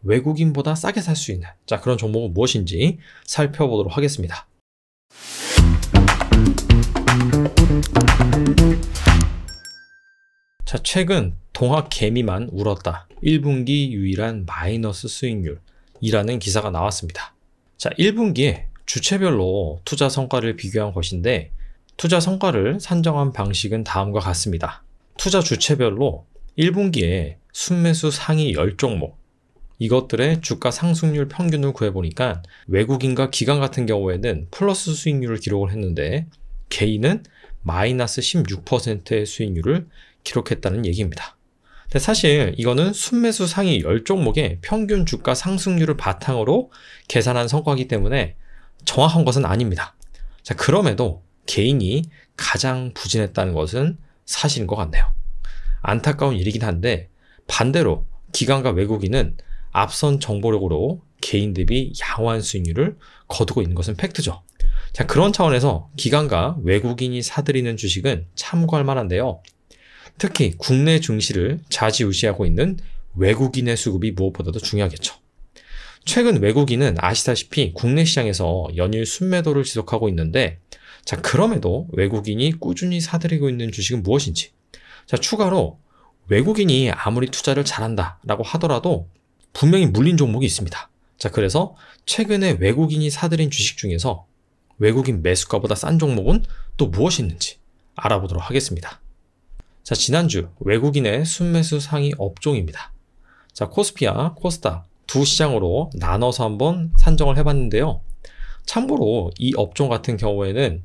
외국인보다 싸게 살 수 있는 그런 종목은 무엇인지 살펴보도록 하겠습니다. 최근 동학개미만 울었다. 1분기 유일한 마이너스 수익률이라는 기사가 나왔습니다. 1분기에 주체별로 투자 성과를 비교한 것인데 투자 성과를 산정한 방식은 다음과 같습니다. 투자 주체별로 1분기에 순매수 상위 10종목 이것들의 주가 상승률 평균을 구해보니까 외국인과 기관 같은 경우에는 플러스 수익률을 기록을 했는데 개인은 마이너스 16%의 수익률을 기록했다는 얘기입니다. 근데 사실 이거는 순매수 상위 10종목의 평균 주가 상승률을 바탕으로 계산한 성과이기 때문에 정확한 것은 아닙니다. 그럼에도 개인이 가장 부진했다는 것은 사실인 것 같네요. 안타까운 일이긴 한데 반대로 기관과 외국인은 앞선 정보력으로 개인 대비 양호한 수익률을 거두고 있는 것은 팩트죠. 그런 차원에서 기관과 외국인이 사들이는 주식은 참고할 만한데요. 특히 국내 증시를 좌지우지하고 있는 외국인의 수급이 무엇보다도 중요하겠죠. 최근 외국인은 아시다시피 국내 시장에서 연일 순매도를 지속하고 있는데 그럼에도 외국인이 꾸준히 사들이고 있는 주식은 무엇인지 추가로 외국인이 아무리 투자를 잘한다 라고 하더라도 분명히 물린 종목이 있습니다. 그래서 최근에 외국인이 사들인 주식 중에서 외국인 매수가보다 싼 종목은 또 무엇이 있는지 알아보도록 하겠습니다. 지난주 외국인의 순매수 상위 업종입니다. 코스피와 코스닥 두 시장으로 나눠서 한번 산정을 해봤는데요. 참고로 이 업종 같은 경우에는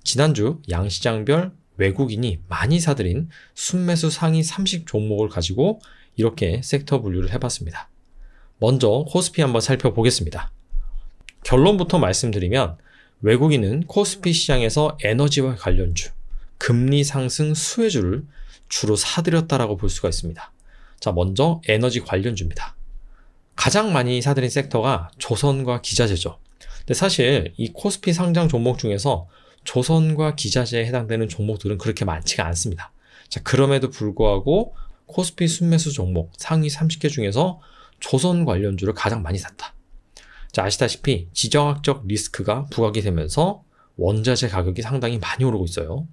지난주 양시장별 외국인이 많이 사들인 순매수 상위 30 종목을 가지고 이렇게 섹터 분류를 해봤습니다. 먼저 코스피 한번 살펴보겠습니다. 결론부터 말씀드리면 외국인은 코스피 시장에서 에너지와 관련주, 금리 상승 수혜주를 주로 사들였다라고 볼 수가 있습니다. 먼저 에너지 관련주입니다. 가장 많이 사들인 섹터가 조선과 기자재죠. 근데 사실 이 코스피 상장 종목 중에서 조선과 기자재에 해당되는 종목들은 그렇게 많지가 않습니다. 그럼에도 불구하고 코스피 순매수 종목 상위 30개 중에서 조선 관련주를 가장 많이 샀다. 아시다시피 지정학적 리스크가 부각이 되면서 원자재 가격이 상당히 많이 오르고 있어요.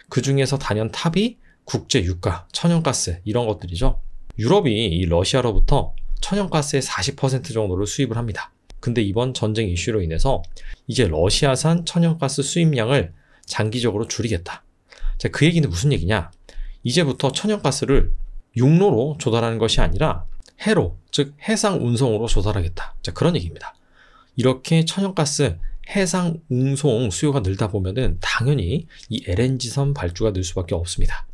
그 중에서 단연 탑이 국제 유가, 천연가스 이런 것들이죠. 유럽이 이 러시아로부터 천연가스의 40% 정도를 수입을 합니다. 근데 이번 전쟁 이슈로 인해서 이제 러시아산 천연가스 수입량을 장기적으로 줄이겠다. 그 얘기는 무슨 얘기냐? 이제부터 천연가스를 육로로 조달하는 것이 아니라 해로, 즉 해상 운송으로 조달하겠다. 그런 얘기입니다. 이렇게 천연가스 해상 운송 수요가 늘다 보면은 당연히 이 LNG선 발주가 늘 수밖에 없습니다.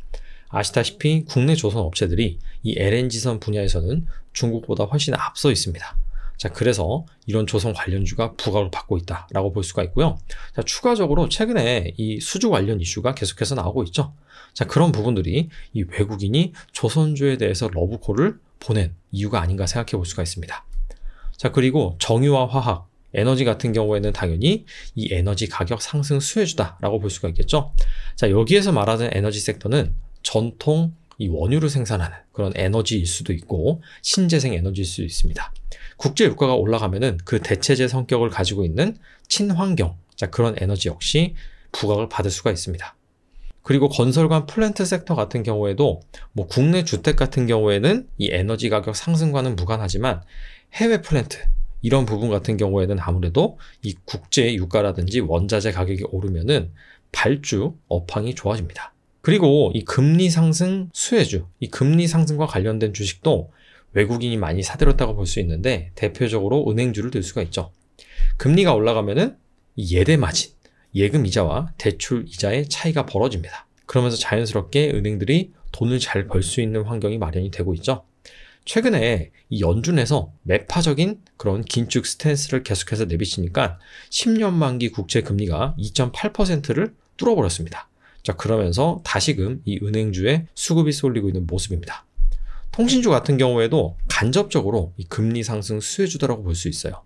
아시다시피 국내 조선 업체들이 이 LNG선 분야에서는 중국보다 훨씬 앞서 있습니다. 그래서 이런 조선 관련주가 부각을 받고 있다라고 볼 수가 있고요. 추가적으로 최근에 이 수주 관련 이슈가 계속해서 나오고 있죠. 그런 부분들이 이 외국인이 조선주에 대해서 러브콜을 보낸 이유가 아닌가 생각해 볼 수가 있습니다. 그리고 정유와 화학, 에너지 같은 경우에는 당연히 이 에너지 가격 상승 수혜주다라고 볼 수가 있겠죠. 여기에서 말하는 에너지 섹터는 전통 이 원유를 생산하는 그런 에너지일 수도 있고 신재생 에너지일 수도 있습니다. 국제 유가가 올라가면은 그 대체재 성격을 가지고 있는 친환경, 그런 에너지 역시 부각을 받을 수가 있습니다. 그리고 건설관 플랜트 섹터 같은 경우에도 국내 주택 같은 경우에는 이 에너지 가격 상승과는 무관하지만 해외 플랜트 이런 부분 같은 경우에는 아무래도 이 국제 유가라든지 원자재 가격이 오르면은 발주 업황이 좋아집니다. 그리고 이 금리 상승 수혜주, 이 금리 상승과 관련된 주식도 외국인이 많이 사들였다고 볼 수 있는데 대표적으로 은행주를 들 수가 있죠. 금리가 올라가면은 이 예대 마진, 예금 이자와 대출 이자의 차이가 벌어집니다. 그러면서 자연스럽게 은행들이 돈을 잘 벌 수 있는 환경이 마련이 되고 있죠. 최근에 이 연준에서 매파적인 그런 긴축 스탠스를 계속해서 내비치니까 10년 만기 국채 금리가 2.8%를 뚫어버렸습니다. 그러면서 다시금 이 은행주에 수급이 쏠리고 있는 모습입니다. 통신주 같은 경우에도 간접적으로 이 금리 상승 수혜주다라고 볼 수 있어요.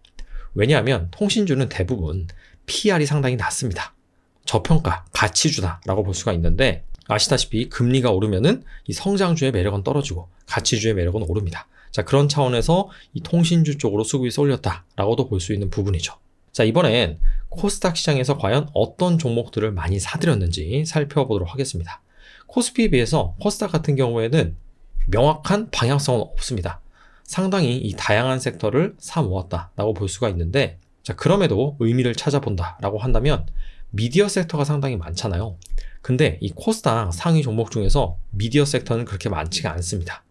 왜냐하면 통신주는 대부분 PR이 상당히 낮습니다. 저평가, 가치주다라고 볼 수가 있는데 아시다시피 금리가 오르면은 이 성장주의 매력은 떨어지고 가치주의 매력은 오릅니다. 자, 그런 차원에서 이 통신주 쪽으로 수급이 쏠렸다라고도 볼 수 있는 부분이죠. 자, 이번엔 코스닥 시장에서 과연 어떤 종목들을 많이 사들였는지 살펴보도록 하겠습니다. 코스피에 비해서 코스닥 같은 경우에는 명확한 방향성은 없습니다. 상당히 이 다양한 섹터를 사 모았다라고 볼 수가 있는데, 자, 그럼에도 의미를 찾아본다라고 한다면 미디어 섹터가 상당히 많잖아요. 근데 이 코스닥 상위 종목 중에서 미디어 섹터는 그렇게 많지가 않습니다.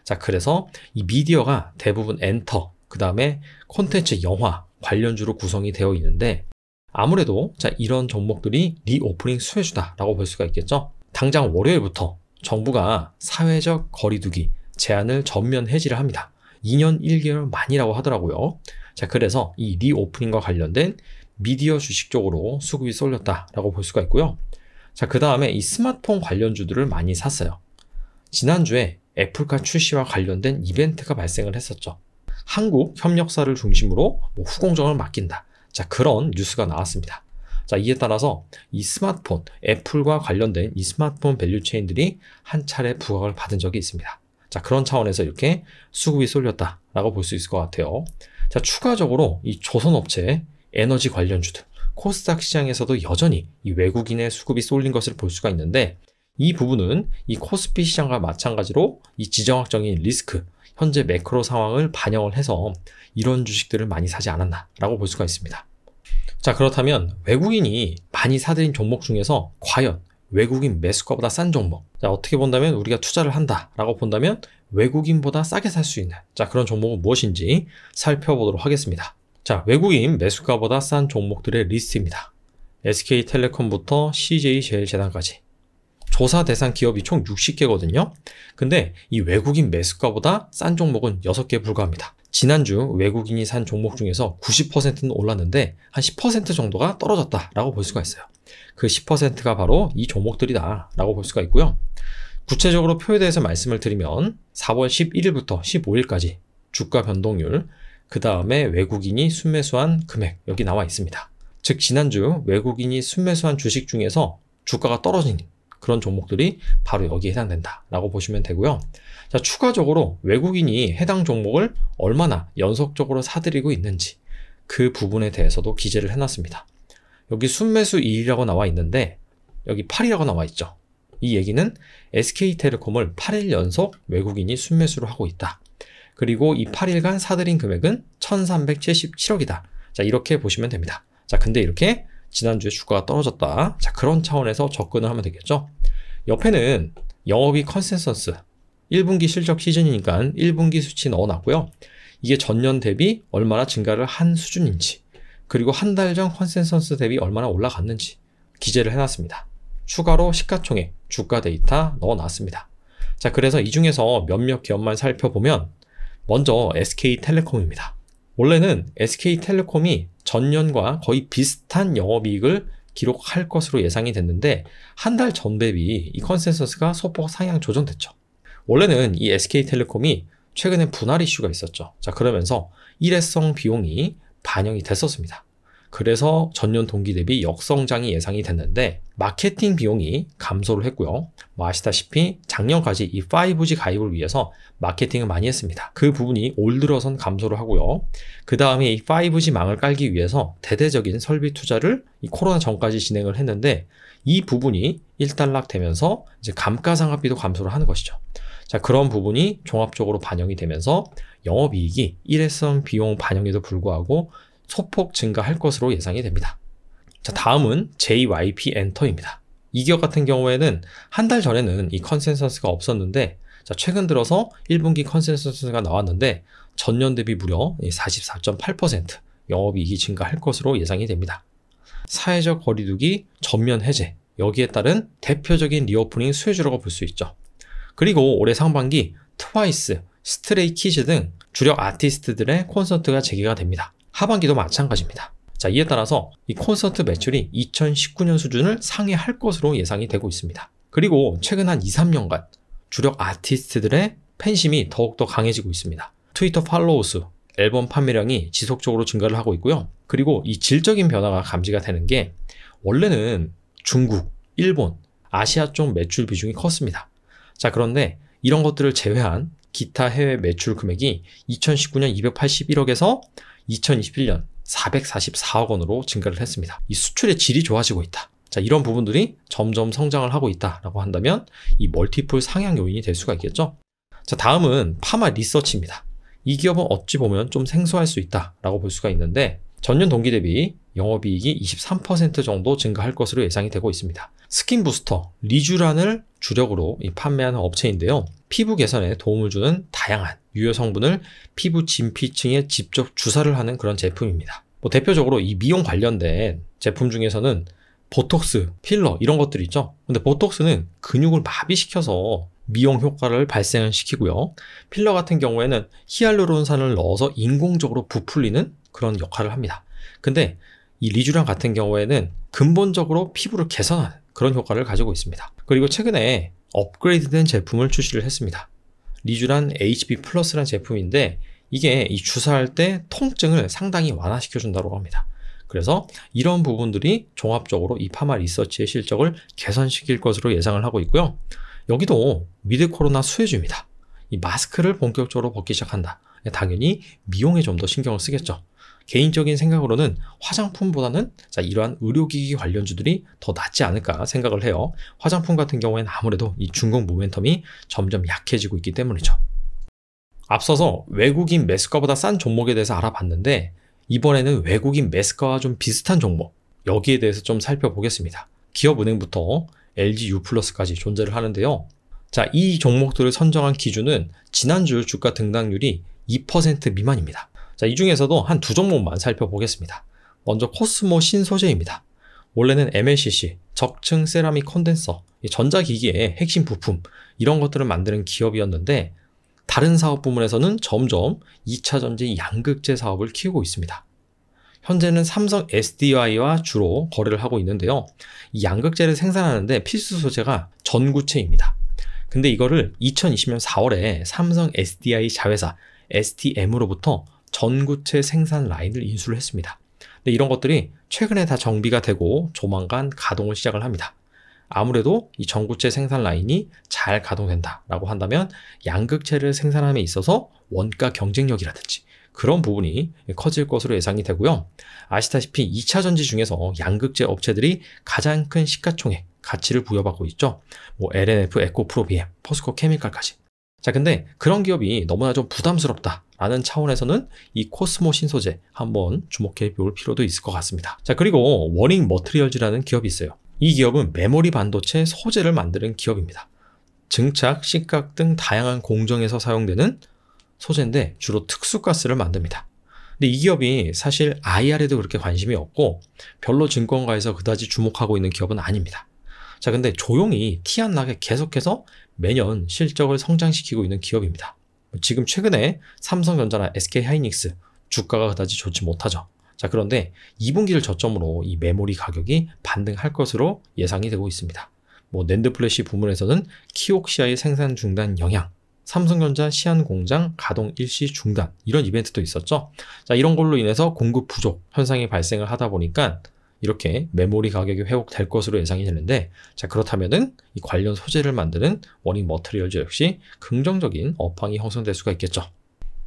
자, 그래서 이 미디어가 대부분 엔터, 그 다음에 콘텐츠, 영화 관련주로 구성이 되어 있는데, 아무래도 자, 이런 종목들이 리오프닝 수혜주다라고 볼 수가 있겠죠. 당장 월요일부터 정부가 사회적 거리두기 제한을 전면 해지를 합니다. 2년 1개월 만이라고 하더라고요. 자, 그래서 이 리오프닝과 관련된 미디어 주식 쪽으로 수급이 쏠렸다라고 볼 수가 있고요. 자, 그 다음에 이 스마트폰 관련주들을 많이 샀어요. 지난주에 애플카 출시와 관련된 이벤트가 발생을 했었죠. 한국 협력사를 중심으로 후공정을 맡긴다. 자, 그런 뉴스가 나왔습니다. 자, 이에 따라서 이 스마트폰, 애플과 관련된 이 스마트폰 밸류체인들이 한 차례 부각을 받은 적이 있습니다. 자, 그런 차원에서 이렇게 수급이 쏠렸다라고 볼 수 있을 것 같아요. 자, 추가적으로 이 조선업체, 에너지 관련주들, 코스닥 시장에서도 여전히 이 외국인의 수급이 쏠린 것을 볼 수가 있는데, 이 부분은 이 코스피 시장과 마찬가지로 이 지정학적인 리스크, 현재 매크로 상황을 반영을 해서 이런 주식들을 많이 사지 않았나라고 볼 수가 있습니다. 자, 그렇다면 외국인이 많이 사들인 종목 중에서 과연 외국인 매수가보다 싼 종목, 자, 어떻게 본다면 우리가 투자를 한다라고 본다면 외국인보다 싸게 살 수 있는, 자, 그런 종목은 무엇인지 살펴보도록 하겠습니다. 자, 외국인 매수가보다 싼 종목들의 리스트입니다. SK텔레콤부터 CJ제일제당까지 조사 대상 기업이 총 60개거든요. 근데 이 외국인 매수가보다 싼 종목은 6개 불과합니다. 지난주 외국인이 산 종목 중에서 90%는 올랐는데 한 10% 정도가 떨어졌다라고 볼 수가 있어요. 그 10%가 바로 이 종목들이다 라고 볼 수가 있고요. 구체적으로 표에 대해서 말씀을 드리면 4월 11일부터 15일까지 주가 변동률, 그 다음에 외국인이 순매수한 금액, 여기 나와 있습니다. 즉 지난주 외국인이 순매수한 주식 중에서 주가가 떨어진 그런 종목들이 바로 여기에 해당된다라고 보시면 되고요. 자, 추가적으로 외국인이 해당 종목을 얼마나 연속적으로 사들이고 있는지 그 부분에 대해서도 기재를 해놨습니다. 여기 순매수 2일이라고 나와 있는데 여기 8이라고 나와 있죠. 이 얘기는 SK텔레콤을 8일 연속 외국인이 순매수를 하고 있다. 그리고 이 8일간 사들인 금액은 1377억이다. 자, 이렇게 보시면 됩니다. 자, 근데 이렇게 지난주에 주가가 떨어졌다. 자, 그런 차원에서 접근을 하면 되겠죠. 옆에는 영업이익 컨센서스 1분기 실적 시즌이니까 1분기 수치 넣어놨고요. 이게 전년 대비 얼마나 증가를 한 수준인지, 그리고 한 달 전 컨센서스 대비 얼마나 올라갔는지 기재를 해놨습니다. 추가로 시가총액, 주가 데이터 넣어놨습니다. 자, 그래서 이 중에서 몇몇 기업만 살펴보면 먼저 SK텔레콤입니다. 원래는 SK텔레콤이 전년과 거의 비슷한 영업이익을 기록할 것으로 예상이 됐는데 한 달 전 대비 이 컨센서스가 소폭 상향 조정됐죠. 원래는 이 SK텔레콤이 최근에 분할 이슈가 있었죠. 자, 그러면서 일회성 비용이 반영이 됐었습니다. 그래서 전년 동기 대비 역성장이 예상이 됐는데 마케팅 비용이 감소를 했고요. 뭐 아시다시피 작년까지 이 5G 가입을 위해서 마케팅을 많이 했습니다. 그 부분이 올 들어선 감소를 하고요. 그 다음에 이 5G 망을 깔기 위해서 대대적인 설비 투자를 이 코로나 전까지 진행을 했는데 이 부분이 일단락되면서 이제 감가상각비도 감소를 하는 것이죠. 자, 그런 부분이 종합적으로 반영이 되면서 영업이익이 일회성 비용 반영에도 불구하고 소폭 증가할 것으로 예상이 됩니다. 자, 다음은 JYP 엔터입니다. 이 기업 같은 경우에는 한 달 전에는 이 컨센서스가 없었는데 자, 최근 들어서 1분기 컨센서스가 나왔는데 전년 대비 무려 44.8% 영업이익이 증가할 것으로 예상이 됩니다. 사회적 거리두기 전면 해제, 여기에 따른 대표적인 리오프닝 수혜주라고 볼 수 있죠. 그리고 올해 상반기 트와이스, 스트레이키즈 등 주력 아티스트들의 콘서트가 재개가 됩니다. 하반기도 마찬가지입니다. 자, 이에 따라서 이 콘서트 매출이 2019년 수준을 상회할 것으로 예상이 되고 있습니다. 그리고 최근 한 2, 3년간 주력 아티스트들의 팬심이 더욱더 강해지고 있습니다. 트위터 팔로우 수, 앨범 판매량이 지속적으로 증가를 하고 있고요. 그리고 이 질적인 변화가 감지가 되는 게 원래는 중국, 일본, 아시아 쪽 매출 비중이 컸습니다. 자, 그런데 이런 것들을 제외한 기타 해외 매출 금액이 2019년 281억에서 2021년 444억 원으로 증가를 했습니다. 이 수출의 질이 좋아지고 있다. 자, 이런 부분들이 점점 성장을 하고 있다라고 한다면 이 멀티플 상향 요인이 될 수가 있겠죠. 자, 다음은 파마 리서치입니다. 이 기업은 어찌 보면 좀 생소할 수 있다라고 볼 수가 있는데 전년 동기 대비 영업이익이 23% 정도 증가할 것으로 예상이 되고 있습니다. 스킨 부스터, 리쥬란을 주력으로 판매하는 업체인데요. 피부 개선에 도움을 주는 다양한 유효 성분을 피부 진피층에 직접 주사를 하는 그런 제품입니다. 대표적으로 이 미용 관련된 제품 중에서는 보톡스, 필러 이런 것들이 있죠. 근데 보톡스는 근육을 마비시켜서 미용 효과를 발생시키고요. 필러 같은 경우에는 히알루론산을 넣어서 인공적으로 부풀리는 그런 역할을 합니다. 근데 이 리쥬란 같은 경우에는 근본적으로 피부를 개선하는 그런 효과를 가지고 있습니다. 그리고 최근에 업그레이드된 제품을 출시를 했습니다. 리쥬란 HB 플러스라는 제품인데 이게 이 주사할 때 통증을 상당히 완화시켜 준다고 합니다. 그래서 이런 부분들이 종합적으로 이 파마 리서치의 실적을 개선시킬 것으로 예상을 하고 있고요. 여기도 위드 코로나 수혜주입니다. 이 마스크를 본격적으로 벗기 시작한다. 당연히 미용에 좀 더 신경을 쓰겠죠. 개인적인 생각으로는 화장품보다는 이러한 의료기기 관련주들이 더 낫지 않을까 생각을 해요. 화장품 같은 경우에는 아무래도 이 중국 모멘텀이 점점 약해지고 있기 때문이죠. 앞서서 외국인 매수가보다 싼 종목에 대해서 알아봤는데 이번에는 외국인 매수가와 좀 비슷한 종목, 여기에 대해서 좀 살펴보겠습니다. 기업은행부터 LG U+까지 존재를 하는데요. 자, 이 종목들을 선정한 기준은 지난주 주가 등락률이 2% 미만입니다. 자, 이 중에서도 한 두 종목만 살펴보겠습니다. 먼저 코스모 신소재입니다. 원래는 MLCC, 적층 세라믹 컨덴서, 전자기기의 핵심 부품 이런 것들을 만드는 기업이었는데 다른 사업 부문에서는 점점 2차전지 양극재 사업을 키우고 있습니다. 현재는 삼성 SDI와 주로 거래를 하고 있는데요. 이 양극재를 생산하는데 필수 소재가 전구체입니다. 근데 이거를 2020년 4월에 삼성 SDI 자회사 STM으로부터 전구체 생산 라인을 인수를 했습니다. 근데 이런 것들이 최근에 다 정비가 되고 조만간 가동을 시작을 합니다. 아무래도 이 전구체 생산 라인이 잘 가동된다라고 한다면 양극재를 생산함에 있어서 원가 경쟁력이라든지 그런 부분이 커질 것으로 예상이 되고요. 아시다시피 2차 전지 중에서 양극재 업체들이 가장 큰 시가총액 가치를 부여받고 있죠. LNF, 에코프로, BM, 포스코 케미칼까지. 자, 근데 그런 기업이 너무나 좀 부담스럽다라는 차원에서는 이 코스모 신소재 한번 주목해 볼 필요도 있을 것 같습니다. 자, 그리고 워닝 머티리얼즈라는 기업이 있어요. 이 기업은 메모리 반도체 소재를 만드는 기업입니다. 증착, 식각 등 다양한 공정에서 사용되는 소재인데 주로 특수가스를 만듭니다. 근데 이 기업이 사실 IR에도 그렇게 관심이 없고 별로 증권가에서 그다지 주목하고 있는 기업은 아닙니다. 자, 근데 조용히 티 안 나게 계속해서 매년 실적을 성장시키고 있는 기업입니다. 지금 최근에 삼성전자나 SK하이닉스 주가가 그다지 좋지 못하죠. 자, 그런데 2분기를 저점으로 이 메모리 가격이 반등할 것으로 예상이 되고 있습니다. 낸드 플래시 부문에서는 키옥시아의 생산 중단 영향, 삼성전자 시안 공장 가동 일시 중단 이런 이벤트도 있었죠. 자, 이런 걸로 인해서 공급 부족 현상이 발생을 하다 보니까 이렇게 메모리 가격이 회복될 것으로 예상이 되는데, 자, 그렇다면은 이 관련 소재를 만드는 워닝 머티리얼즈 역시 긍정적인 업황이 형성될 수가 있겠죠.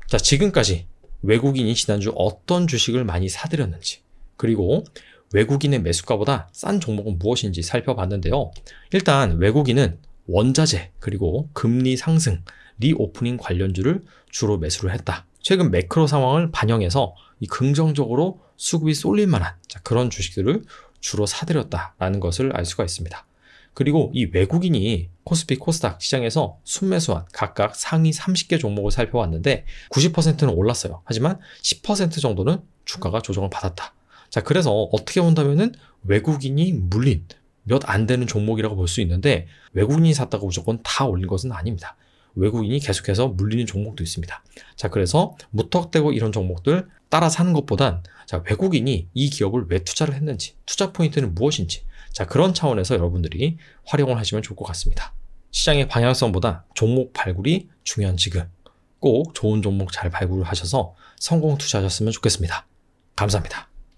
자, 지금까지 외국인이 지난주 어떤 주식을 많이 사들였는지, 그리고 외국인의 매수가보다 싼 종목은 무엇인지 살펴봤는데요. 일단 외국인은 원자재 그리고 금리 상승, 리오프닝 관련주를 주로 매수를 했다. 최근 매크로 상황을 반영해서 이 긍정적으로 수급이 쏠릴 만한 그런 주식들을 주로 사들였다라는 것을 알 수가 있습니다. 그리고 이 외국인이 코스피, 코스닥 시장에서 순매수한 각각 상위 30개 종목을 살펴봤는데 90%는 올랐어요. 하지만 10% 정도는 주가가 조정을 받았다. 자, 그래서 어떻게 본다면은 외국인이 물린 몇 안 되는 종목이라고 볼 수 있는데 외국인이 샀다고 무조건 다 올린 것은 아닙니다. 외국인이 계속해서 물리는 종목도 있습니다. 자, 그래서 무턱대고 이런 종목들 따라 사는 것보단 자, 외국인이 이 기업을 왜 투자를 했는지, 투자 포인트는 무엇인지, 자, 그런 차원에서 여러분들이 활용을 하시면 좋을 것 같습니다. 시장의 방향성보다 종목 발굴이 중요한 지금 꼭 좋은 종목 잘 발굴을 하셔서 성공 투자하셨으면 좋겠습니다. 감사합니다.